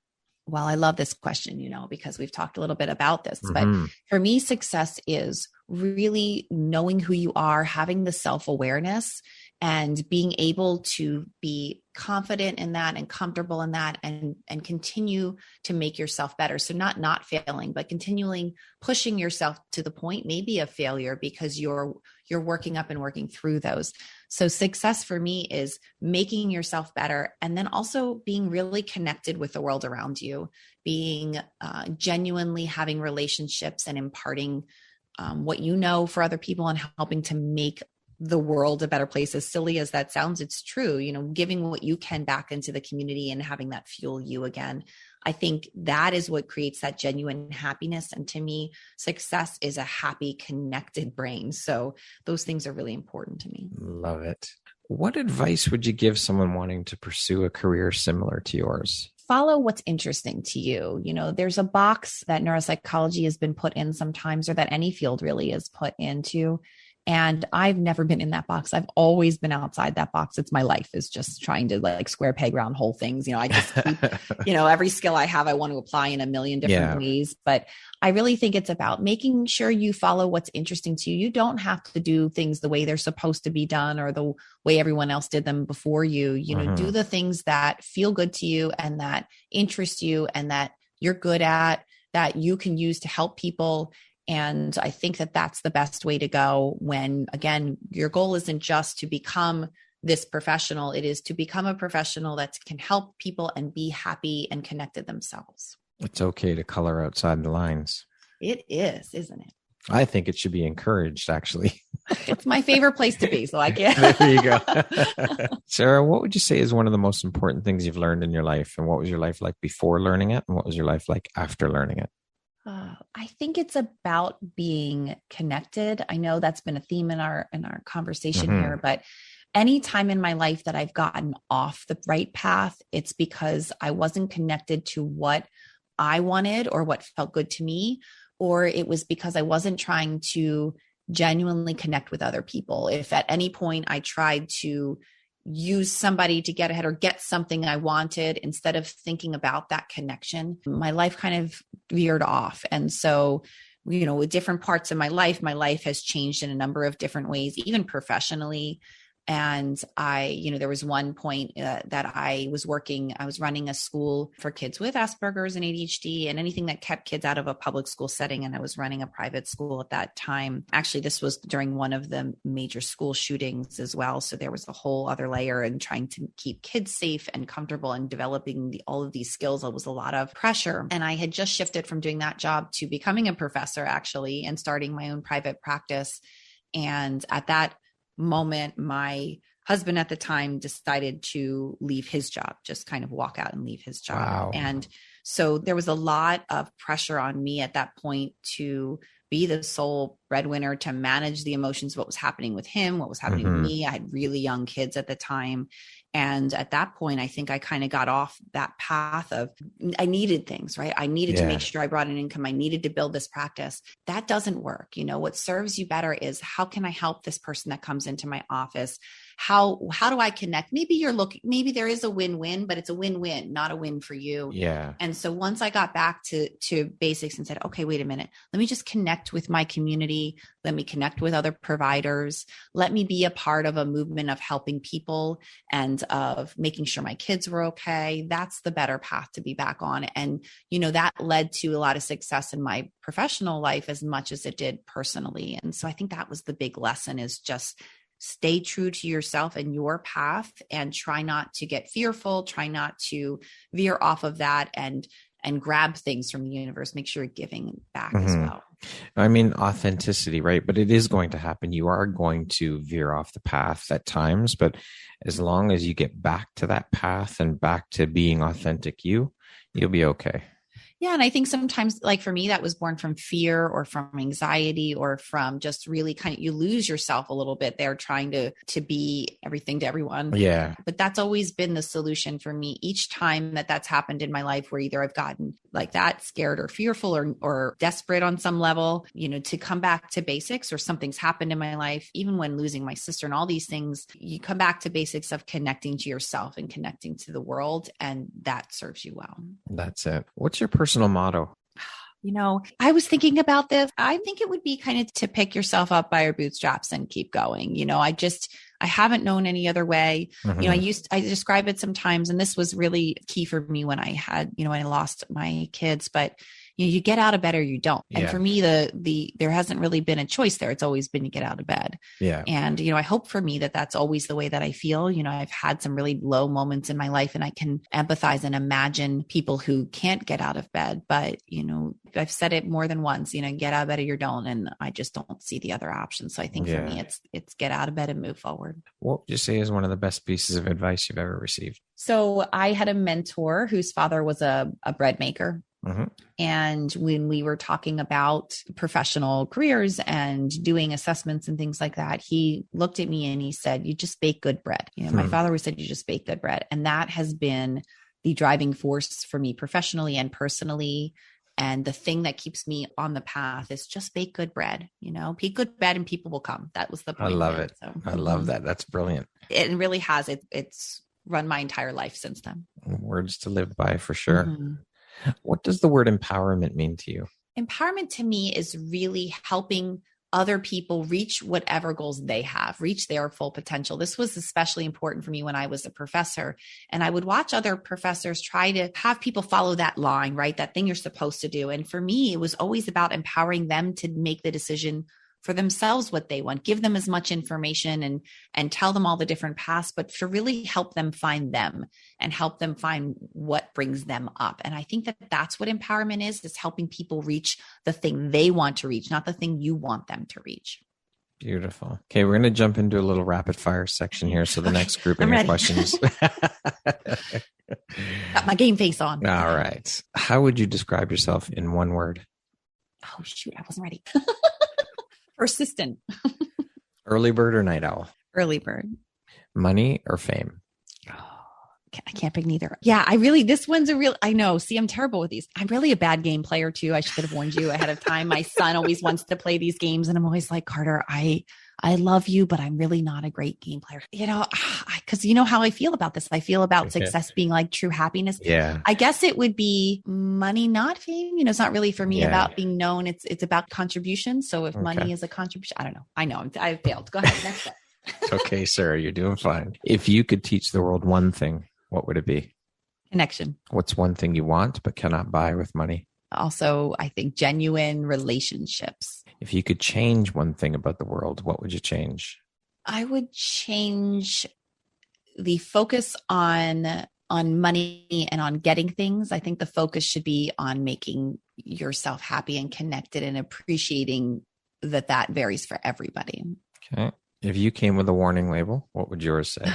Well, I love this question, because we've talked a little bit about this, but for me, success is really knowing who you are, having the self-awareness and being able to be confident in that and comfortable in that and continue to make yourself better. So not failing, but continuing pushing yourself to the point, maybe of failure, because you're working up and working through those. So success for me is making yourself better, and then also being really connected with the world around you, being genuinely having relationships and imparting what you know for other people and helping to make the world a better place. As silly as that sounds, it's true, giving what you can back into the community and having that fuel you again. I think that is what creates that genuine happiness. And to me, success is a happy, connected brain. So those things are really important to me. Love it. What advice would you give someone wanting to pursue a career similar to yours? Follow what's interesting to you. There's a box that neuropsychology has been put in sometimes, or that any field really is put into. And I've never been in that box. I've always been outside that box. It's my life is just trying to like square peg round hole things. I just keep, every skill I have, I want to apply in a million different ways. But I really think it's about making sure you follow what's interesting to you. You don't have to do things the way they're supposed to be done or the way everyone else did them before you. Do the things that feel good to you and that interest you and that you're good at, that you can use to help people. And I think that that's the best way to go when, again, your goal isn't just to become this professional. It is to become a professional that can help people and be happy and connected themselves. It's okay to color outside the lines. It is, isn't it? I think it should be encouraged, actually. It's my favorite place to be. So I can't. There you go. Sarah, what would you say is one of the most important things you've learned in your life? And what was your life like before learning it? And what was your life like after learning it? I think it's about being connected. I know that's been a theme in our conversation here, but any time in my life that I've gotten off the right path, it's because I wasn't connected to what I wanted or what felt good to me, or it was because I wasn't trying to genuinely connect with other people. If at any point I tried to use somebody to get ahead or get something I wanted, instead of thinking about that connection, my life kind of veered off. And so, with different parts of my life has changed in a number of different ways, even professionally. And there was one point that I was running a school for kids with Asperger's and ADHD and anything that kept kids out of a public school setting. And I was running a private school at that time. Actually, this was during one of the major school shootings as well. So there was a whole other layer in trying to keep kids safe and comfortable and developing all of these skills. It was a lot of pressure. And I had just shifted from doing that job to becoming a professor, actually, and starting my own private practice. And at that moment, my husband at the time decided to leave his job, just kind of walk out and leave his job. Wow. And so there was a lot of pressure on me at that point to be the sole breadwinner, to manage the emotions, what was happening with him, what was happening with me. I had really young kids at the time. And at that point, I think I kind of got off that path of, I needed things, right? I needed to make sure I brought in income. I needed to build this practice. That doesn't work. What serves you better is, how can I help this person that comes into my office? How do I connect? Maybe there is a win-win, but it's a win-win, not a win for you. Yeah. And so once I got back to basics and said, okay, wait a minute, let me just connect with my community. Let me connect with other providers. Let me be a part of a movement of helping people and of making sure my kids were okay. That's the better path to be back on. And, that led to a lot of success in my professional life as much as it did personally. And so I think that was the big lesson, is just stay true to yourself and your path, and try not to get fearful, try not to veer off of that and grab things from the universe. Make sure you're giving back as well. I mean, authenticity, right? But it is going to happen. You are going to veer off the path at times, but as long as you get back to that path and back to being authentic you'll be okay. Yeah. And I think sometimes, like for me, that was born from fear or from anxiety or from just really you lose yourself a little bit there trying to be everything to everyone. Yeah. But that's always been the solution for me. Each time that's happened in my life, where either I've gotten like that, scared or fearful or desperate on some level, to come back to basics, or something's happened in my life, even when losing my sister and all these things, you come back to basics of connecting to yourself and connecting to the world. And that serves you well. That's it. What's your personal motto? I was thinking about this. I think it would be kind of to pick yourself up by your bootstraps and keep going. I haven't known any other way. I describe it sometimes, and this was really key for me when I had, I lost my kids, but you get out of bed or you don't. And for me, there hasn't really been a choice there. It's always been, you get out of bed. Yeah. And, I hope for me that's always the way that I feel. I've had some really low moments in my life, and I can empathize and imagine people who can't get out of bed. But, I've said it more than once, get out of bed or you don't. And I just don't see the other option. So I think for me, it's get out of bed and move forward. What would you say is one of the best pieces of advice you've ever received? So I had a mentor whose father was a bread maker. And when we were talking about professional careers and doing assessments and things like that, he looked at me and he said, you just bake good bread. My father always said, you just bake good bread. And that has been the driving force for me professionally and personally. And the thing that keeps me on the path is just bake good bread, bake good bread and people will come. That was the point. I love it. So, I love that. That's brilliant. It really has. It's run my entire life since then. Words to live by for sure. What does the word empowerment mean to you? Empowerment to me is really helping other people reach whatever goals they have, reach their full potential. This was especially important for me when I was a professor, and I would watch other professors try to have people follow that line, right? That thing you're supposed to do. And for me, it was always about empowering them to make the decision for themselves, what they want, give them as much information and tell them all the different paths, but to really help them find them and help them find what brings them up. And I think that that's what empowerment is helping people reach the thing they want to reach, not the thing you want them to reach. Beautiful. Okay, we're going to jump into a little rapid fire section here. So the next group of questions. Got my game face on. All right. How would you describe yourself in one word? Oh, shoot. I wasn't ready. Persistent. Early bird or night owl? Early bird. Money or fame? I can't pick neither. Yeah, this one's I know. See, I'm terrible with these. I'm really a bad game player too. I should have warned you ahead of time. My son always wants to play these games and I'm always like, Carter, I love you, but I'm really not a great game player. Because you know how I feel about this. I feel about success being like true happiness. Yeah. I guess it would be money, not fame. It's not really for me about being known. It's about contribution. So if money is a contribution, I don't know. I know I failed. Go ahead. Next step. Okay, Sarah, you're doing fine. If you could teach the world one thing, what would it be? Connection. What's one thing you want but cannot buy with money? Also, I think genuine relationships. If you could change one thing about the world, what would you change? I would change the focus on money and on getting things. I think the focus should be on making yourself happy and connected and appreciating that varies for everybody. Okay. If you came with a warning label, what would yours say?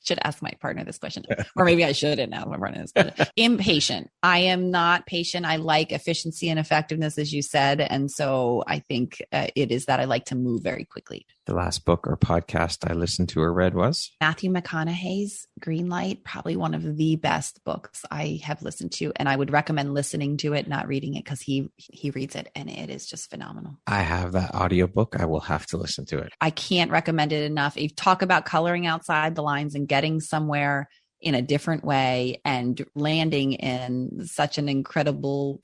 Should ask my partner this question, or maybe I shouldn't ask my partner this question. Impatient. I am not patient. I like efficiency and effectiveness, as you said. And so I think it is that I like to move very quickly. The last book or podcast I listened to or read was? Matthew McConaughey's Green Light, probably one of the best books I have listened to. And I would recommend listening to it, not reading it, because he reads it and it is just phenomenal. I have that audiobook. I will have to listen to it. I can't recommend it enough. If you talk about coloring outside the lines and getting somewhere in a different way and landing in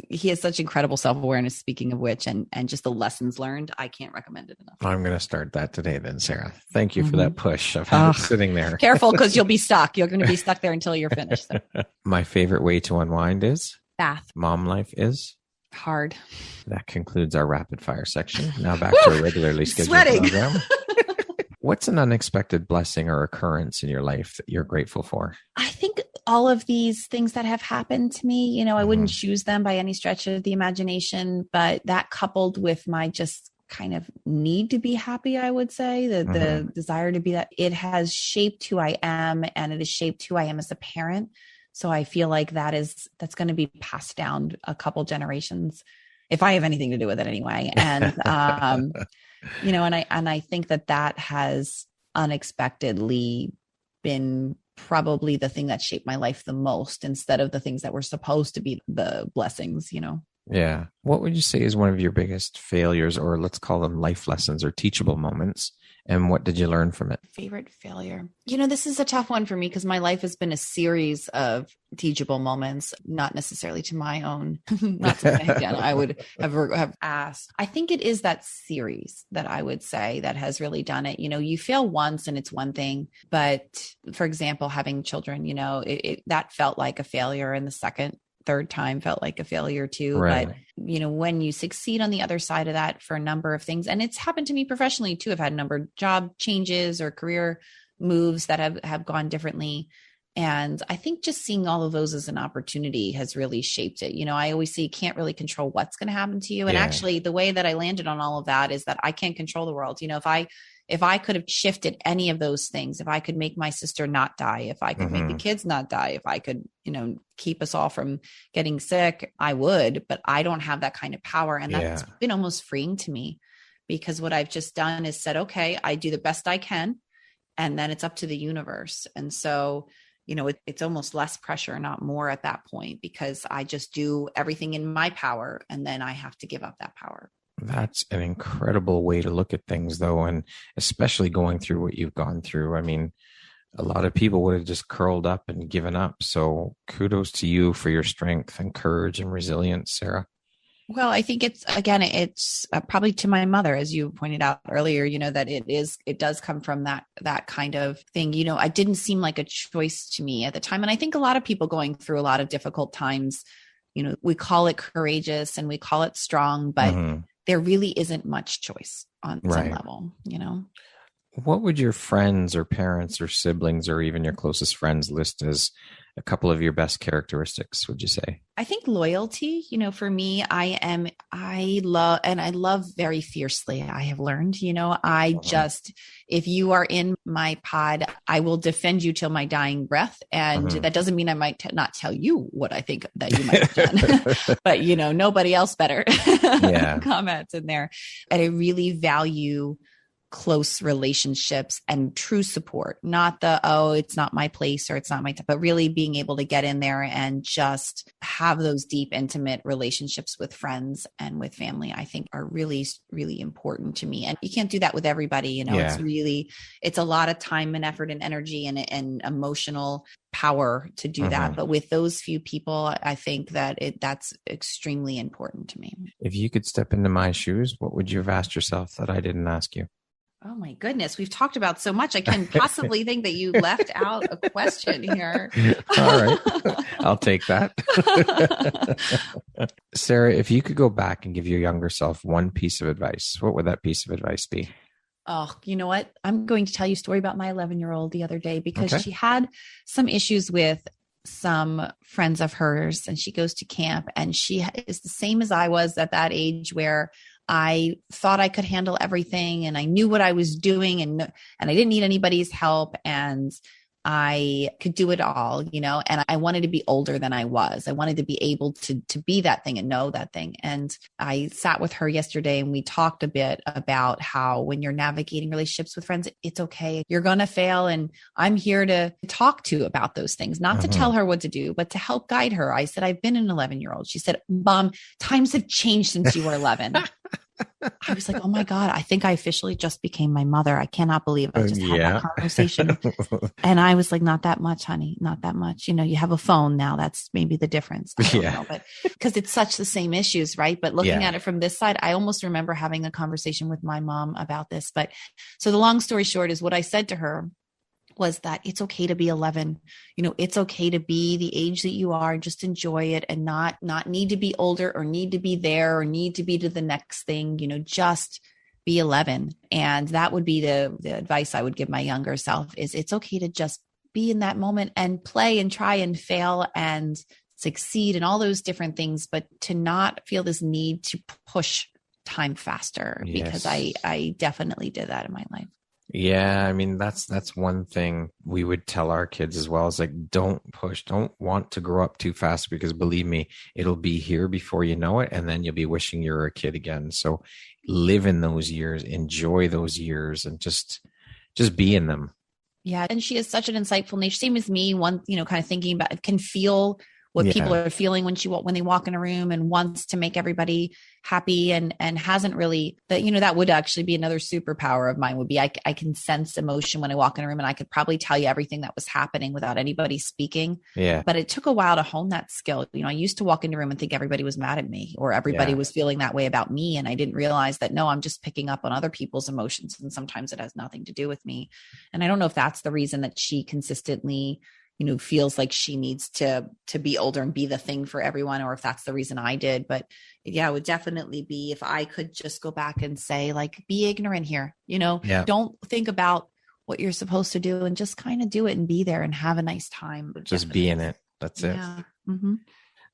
he has such incredible self-awareness, speaking of which, and just the lessons learned. I can't recommend it enough. I'm going to start that today then, Sarah. Thank you for that push. I've had it sitting there. Careful, because you'll be stuck. You're going to be stuck there until you're finished. So. My favorite way to unwind is? Bath. Mom life is? Hard. That concludes our rapid fire section. Now back to a regularly scheduled program. What's an unexpected blessing or occurrence in your life that you're grateful for? I think all of these things that have happened to me, I wouldn't choose them by any stretch of the imagination, but that coupled with my just kind of need to be happy, I would say, the desire to be that, it has shaped who I am, and it has shaped who I am as a parent. So I feel like that's going to be passed down a couple generations, if I have anything to do with it anyway. And, and I think that has unexpectedly been probably the thing that shaped my life the most, instead of the things that were supposed to be the blessings, Yeah. What would you say is one of your biggest failures, or let's call them life lessons or teachable moments? And what did you learn from it? Favorite failure. This is a tough one for me, because my life has been a series of teachable moments, not necessarily to my own, not something I have done. I would have asked. I think it is that series that I would say that has really done it. You fail once and it's one thing, but for example, having children, that felt like a failure, and the third time felt like a failure too. Right. But, when you succeed on the other side of that for a number of things, and it's happened to me professionally too. I've had a number of job changes or career moves that have gone differently. And I think just seeing all of those as an opportunity has really shaped it. I always say you can't really control what's going to happen to you. And actually the way that I landed on all of that is that I can't control the world. If I could have shifted any of those things, if I could make my sister not die, if I could make the kids not die, if I could, keep us all from getting sick, I would, but I don't have that kind of power. And that's been almost freeing to me, because what I've just done is said, okay, I do the best I can, and then it's up to the universe. And so, it's almost less pressure, not more at that point, because I just do everything in my power and then I have to give up that power. That's an incredible way to look at things, though. And especially going through what you've gone through. I mean, a lot of people would have just curled up and given up. So kudos to you for your strength and courage and resilience, Sarah. Well, I think it's probably to my mother, as you pointed out earlier, that it does come from that kind of thing. I didn't seem like a choice to me at the time. And I think a lot of people going through a lot of difficult times, we call it courageous and we call it strong, but there really isn't much choice on some level, What would your friends or parents or siblings or even your closest friends list as a couple of your best characteristics, would you say? I think loyalty, for me, I love very fiercely. I have learned, if you are in my pod, I will defend you till my dying breath. And that doesn't mean I might not tell you what I think that you might have done, but nobody else better comments in there. And I really value close relationships and true support, not it's not my place or it's not my time, but really being able to get in there and just have those deep, intimate relationships with friends and with family, I think are really, really important to me. And you can't do that with everybody. It's a lot of time and effort and energy and emotional power to do that. But with those few people, I think that that's extremely important to me. If you could step into my shoes, what would you have asked yourself that I didn't ask you? Oh my goodness. We've talked about so much. I can possibly think that you left out a question here. All right. I'll take that. Sarah, if you could go back and give your younger self one piece of advice, what would that piece of advice be? Oh, you know what? I'm going to tell you a story about my 11-year-old the other day because she had some issues with some friends of hers and she goes to camp and she is the same as I was at that age where I thought I could handle everything and I knew what I was doing and I didn't need anybody's help and I could do it all, and I wanted to be older than I was. I wanted to be able to be that thing and know that thing. And I sat with her yesterday and we talked a bit about how when you're navigating relationships with friends, it's okay. You're going to fail. And I'm here to talk to about those things, not to tell her what to do, but to help guide her. I said, I've been an 11-year-old. She said, Mom, times have changed since you were 11. I was like, oh my God, I think I officially just became my mother. I cannot believe I just had that conversation. And I was like, not that much, honey, not that much. You have a phone now. That's maybe the difference. I don't know, but because it's such the same issues, right? But looking at it from this side, I almost remember having a conversation with my mom about this. But so the long story short is what I said to her was that it's okay to be 11. It's okay to be the age that you are, just enjoy it and not need to be older or need to be there or need to be to the next thing, just be 11. And that would be the advice I would give my younger self is it's okay to just be in that moment and play and try and fail and succeed and all those different things, but to not feel this need to push time faster because I definitely did that in my life. Yeah, I mean, that's one thing we would tell our kids as well is like, don't push, don't want to grow up too fast because believe me, it'll be here before you know it. And then you'll be wishing you were a kid again. So live in those years, enjoy those years and just be in them. Yeah. And she has such an insightful nature. Same as me, kind of thinking about, can feel what people are feeling when they walk in a room and wants to make everybody happy and hasn't really that would actually be another superpower of mine would be I can sense emotion when I walk in a room and I could probably tell you everything that was happening without anybody speaking. Yeah. But it took a while to hone that skill. I used to walk into a room and think everybody was mad at me or everybody was feeling that way about me. And I didn't realize that, no, I'm just picking up on other people's emotions. And sometimes it has nothing to do with me. And I don't know if that's the reason that she consistently feels like she needs to be older and be the thing for everyone, or if that's the reason I did. But yeah, it would definitely be if I could just go back and say, like, be ignorant here, don't think about what you're supposed to do and just kind of do it and be there and have a nice time. Just be in it. That's it. Mm-hmm.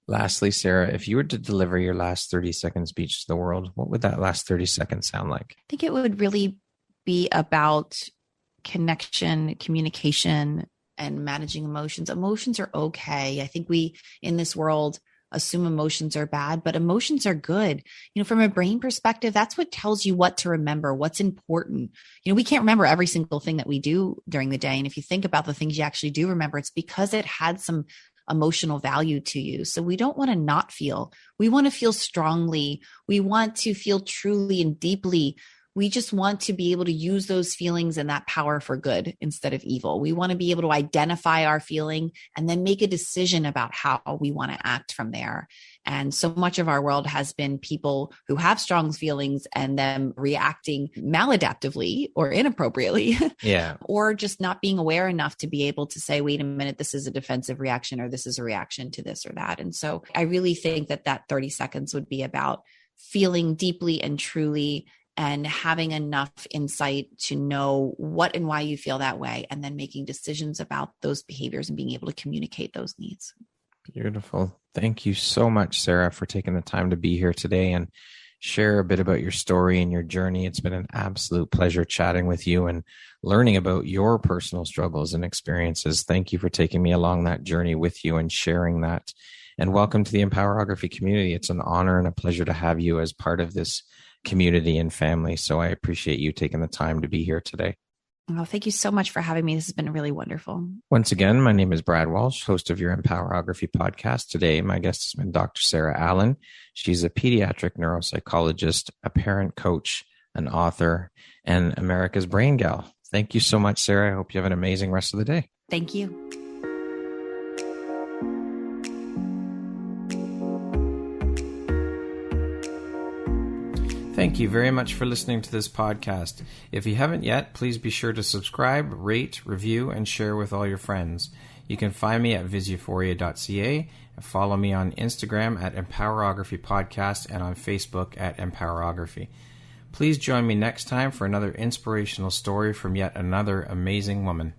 Lastly, Sarah, if you were to deliver your last 30-second speech to the world, what would that last 30 seconds sound like? I think it would really be about connection, communication, and managing emotions. Emotions are okay. I think we, in this world, assume emotions are bad, but emotions are good. From a brain perspective, that's what tells you what to remember, what's important. We can't remember every single thing that we do during the day. And if you think about the things you actually do remember, it's because it had some emotional value to you. So we don't want to not feel. We want to feel strongly. We want to feel truly and deeply. We just want to be able to use those feelings and that power for good instead of evil. We want to be able to identify our feeling and then make a decision about how we want to act from there. And so much of our world has been people who have strong feelings and them reacting maladaptively or inappropriately. Yeah. Or just not being aware enough to be able to say, wait a minute, this is a defensive reaction or this is a reaction to this or that. And so I really think that 30 seconds would be about feeling deeply and truly and having enough insight to know what and why you feel that way, and then making decisions about those behaviors and being able to communicate those needs. Beautiful. Thank you so much, Sarah, for taking the time to be here today and share a bit about your story and your journey. It's been an absolute pleasure chatting with you and learning about your personal struggles and experiences. Thank you for taking me along that journey with you and sharing that. And welcome to the Empowerography community. It's an honor and a pleasure to have you as part of this community and family. So I appreciate you taking the time to be here today. Well, thank you so much for having me. This has been really wonderful. Once again, my name is Brad Walsh, host of your Empowerography podcast. Today, my guest has been Dr. Sarah Allen. She's a pediatric neuropsychologist, a parent coach, an author, and America's Brain Gal. Thank you so much, Sarah. I hope you have an amazing rest of the day. Thank you. Thank you very much for listening to this podcast. If you haven't yet, please be sure to subscribe, rate, review, and share with all your friends. You can find me at visuphoria.ca and follow me on Instagram at Empowerography Podcast and on Facebook at Empowerography. Please join me next time for another inspirational story from yet another amazing woman.